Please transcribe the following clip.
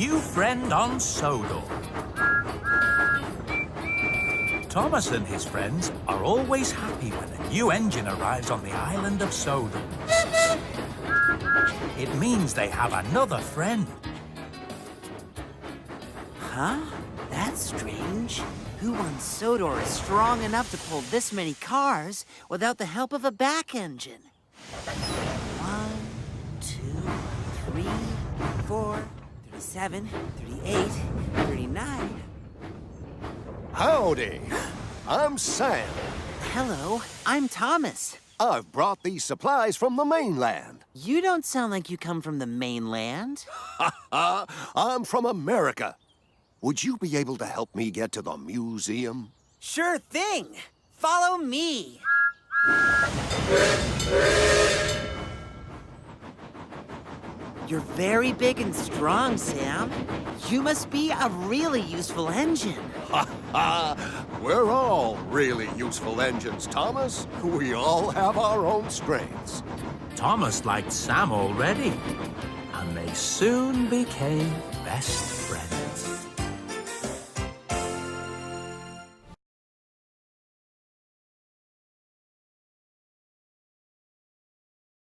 new friend on Sodor. Thomas and his friends are always happy when a new engine arrives on the island of Sodor. It means they have another friend. Huh? That's strange. Who on Sodor is strong enough to pull this many cars without the help of a back engine? 1, 2, 3, 4, 37, 38, 39. Howdy. I'm Sam. Hello, I'm Thomas. I've brought these supplies from the mainland. You don't sound like you come from the mainland. I'm from America. Would you be able to help me get to the museum? Sure thing. Follow me. You're very big and strong, Sam. You must be a really useful engine. We're all really useful engines, Thomas. We all have our own strengths. Thomas liked Sam already, and they soon became best friends.